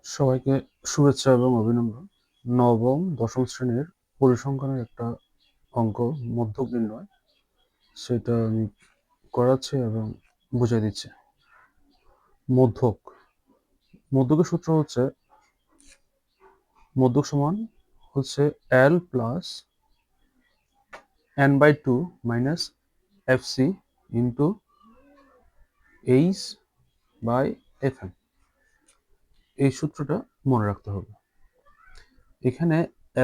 সবাইকে শুভেচ্ছা এবং অভিনন্দন। নবম, দশম শ্রেণীর পরিসংখ্যানের একটা অঙ্ক মধ্যক নির্ণয়, সেটা আমি করাচ্ছি এবং বুঝিয়ে দিচ্ছি। মধ্যক মধ্যকের সূত্র হচ্ছে মধ্যক সমান হচ্ছে L plus n/2 minus FC into H/FM। এই সূত্রটা মনে রাখতে হবে। এখানে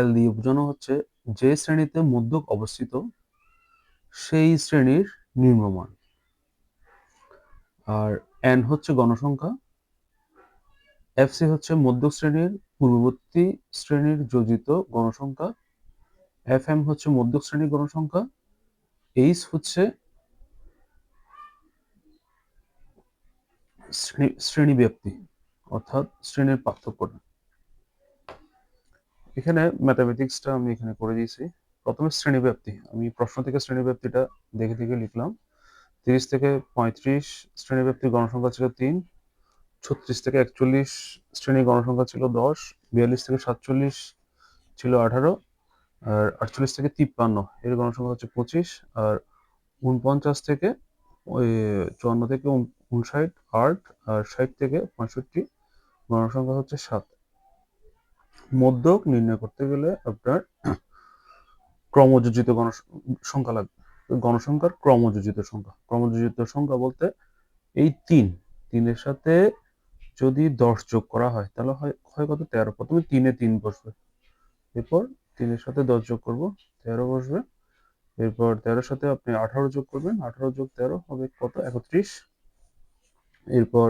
L দিয়ে বোঝানো হচ্ছে যে শ্রেণীতে মধ্যক অবস্থিত সেই শ্রেণীর নিম্নমান, আর n হচ্ছে গণসংখ্যা, FC হচ্ছে মধ্যক শ্রেণীর পূর্ববর্তী শ্রেণীর যোজিত গণসংখ্যা, FM হচ্ছে মধ্যক শ্রেণীর গণসংখ্যা, H হচ্ছে শ্রেণীব্যাপ্তি অর্থাৎ শ্রেণীর পার্থক্যটা। এখানে ম্যাথামেটিক্সটা আমি এখানে করে দিয়েছি। প্রথমে শ্রেণীব্যাপ্তি, আমি প্রশ্ন থেকে শ্রেণীব্যাপ্তিটা দেখে দেখে লিখলাম। 30 থেকে 35 শ্রেণীব্যাপ্তির গণসংখ্যা ছিল 3, 36 থেকে 41 শ্রেণীর গণসংখ্যা ছিল 10, 42 থেকে 47 ছিল 18, আর 48 থেকে 53 এর গণসংখ্যা হচ্ছে 25, আর 49 থেকে 54 থেকে 59, 8, আর 60 থেকে 65 গণসংখ্যা হচ্ছে 7। মধ্যক নির্ণয় করতে গেলে আপনার ক্রমযোজিত সংখ্যা লাগবে। গণসংখ্যার ক্রমযোজিত সংখ্যা বলতে এই 3 সাথে যদি 10 যোগ করা হয় তাহলে হয় কত? 13। প্রথমে 3 এ 3 বসবে, এরপর 3 এর সাথে 10 যোগ করব, 13 বসবে, এরপর 13 সাথে আপনি 18 যোগ করবেন, 18 যোগ 13 হবে কত? 31। এরপর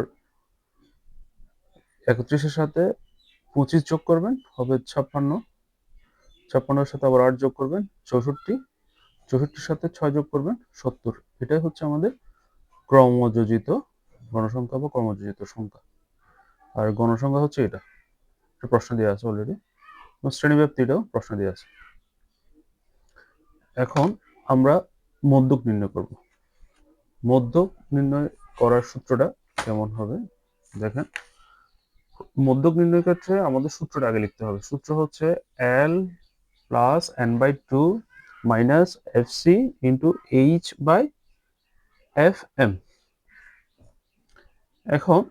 31 এর সাথে 25 যোগ করবেন, হবে 56। 56 এর সাথে আবার 8 যোগ করবেন, 64। 64 এর সাথে 6 যোগ করবেন, 70। এটাই হচ্ছে আমাদের ক্রমযোজিত গণসংখ্যা বা ক্রমযোজিত সংখ্যা। আর গণসংখ্যা হচ্ছে এটা প্রশ্ন দেওয়া আছে অলরেডি, শ্রেণীব্যাপ্তিটাও প্রশ্ন দেওয়া আছে। এখন আমরা মধ্যক নির্ণয় করব। মধ্যক নির্ণয় করার সূত্রটা কেমন হবে দেখেন। মধ্যক নির্ণয় ক্ষেত্রে আমাদের সূত্রটা আগে লিখতে হবে। সূত্র হচ্ছে L plus n/2 minus FC into H/FM। এখন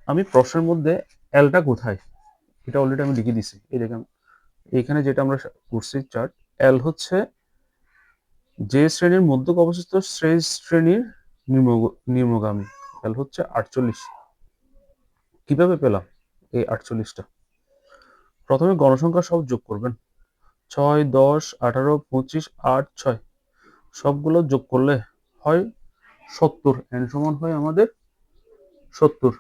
আমি প্রশ্নের মধ্যে এলটা কোথায় এটা অলরেডি আমি লিখে দিছি। এই দেখেন এখানে যেটা আমরা করছি চার্ট, এল হচ্ছে যে শ্রেণীর মধ্যক অবস্থিত সেই শ্রেণীর নিম্নগামী। এল হচ্ছে 48। কিভাবে পেলাম এই 48টা? প্রথমে গণসংখ্যা সব যোগ করবেন, 6, 10, 18, 25, 8, 6 সবগুলো যোগ করলে হয় 70। এন সমান হয় আমাদের 70।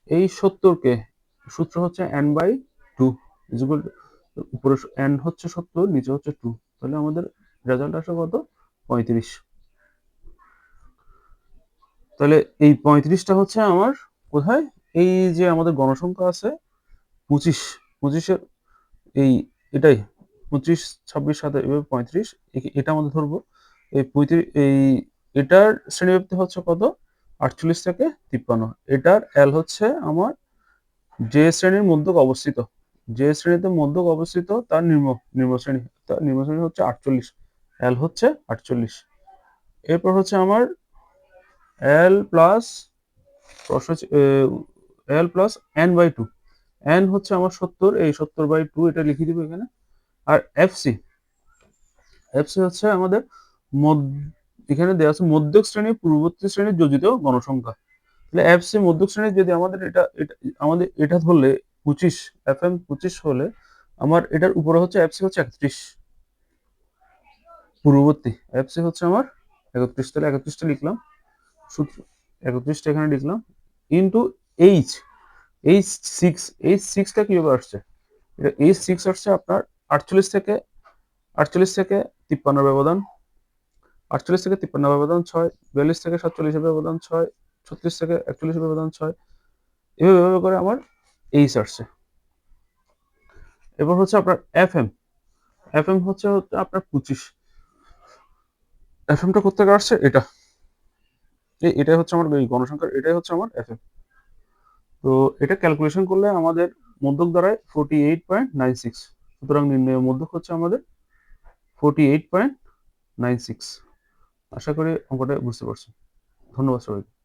এই 70কে সূত্র হচ্ছে n/2, উপরে n হচ্ছে 70, নিচে হচ্ছে 2, তাহলে আমাদের রেজাল্ট আসে কত? 35। তাহলে এই 35টা হচ্ছে আমার কোথায়? এই যে আমাদের গণসংখ্যা আছে 25, 25-এর এই এটাই 25, 26, 27 এভাবে 35, এটা আমাদের ধরবো। এই 35 এই এটার শ্রেণীব্যাপ্তি হচ্ছে কত? 48 থেকে 53। এটার এল হচ্ছে আমার যে শ্রেণীর মধ্যক অবস্থিত, যে শ্রেণীতে মধ্যক অবস্থিত তার নিম্ন শ্রেণী, তার নিম্ন শ্রেণী হচ্ছে 48, এল হচ্ছে 48। এরপর হচ্ছে আমার এল plus L plus n/2, n হচ্ছে আমার 70, এই 70/2 এটা লিখে দিব এখানে। আর এফসি হচ্ছে আমাদের এখানে দেওয়া আছে মধ্যক শ্রেণী পূর্ববর্তী শ্রেণীর যোজিত গণসংখ্যা। তাহলে এফসি মধ্যক শ্রেণীর যদি আমাদের এটা ধরলে 25, FM 25 হলে আমার এটার উপরে হচ্ছে এফসি হচ্ছে 31, পূর্ববর্তী এফসি হচ্ছে আমার 31। তাহলে 31টা লিখলাম, সূত্র 31টা এখানে লিখলাম, ইন্টু এইচ H6টা কিভাবে আসছে? এটা H6 আসছে আপনার 48 থেকে 53 ব্যবধান, 48 থেকে 53 ব্যবধান 6, 42 থেকে 47 ব্যবধান 6, 36 থেকে 41 ব্যবধান 6, এভাবে করে আমার এইচ আসছে। এবার হচ্ছে আপনার এফএম হচ্ছে আপনার 25। এফএমটা কোথেকে আসছে? এটাই হচ্ছে আমার এই গণসংখ্যার, এটাই হচ্ছে আমার এফএম। তো এটা ক্যালকুলেশন করলে আমাদের মধ্যক দাঁড়ায় 48.96। সুতরাং নির্ণয় মধ্যক হচ্ছে আমাদের 48.96। আশা করি অঙ্কটা বুঝতে পারছো। ধন্যবাদ সবাইকে।